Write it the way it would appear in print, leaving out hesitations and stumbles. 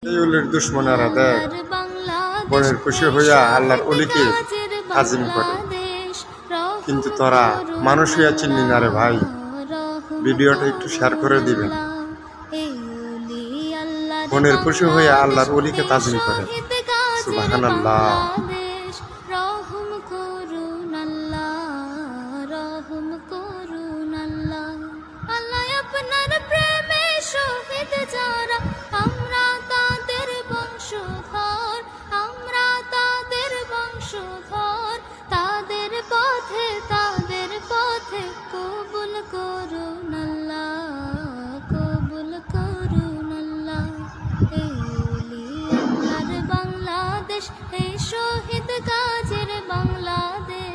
এই উলির দুশ্মনেরা দেখ বনের খুশি হইয়া আল্লাহর অলিকে আজিম করে, কিন্তু তোরা মানুষ হইয়া চিনলি না রে ভাই। ভিডিওটা একটু শেয়ার করে দিবেন। বনের খুশি হইয়া আল্লাহর অলিকে তাজিম করে। সুবহানাল্লাহ। এই শহীদ গাজীর বাংলাদেশ।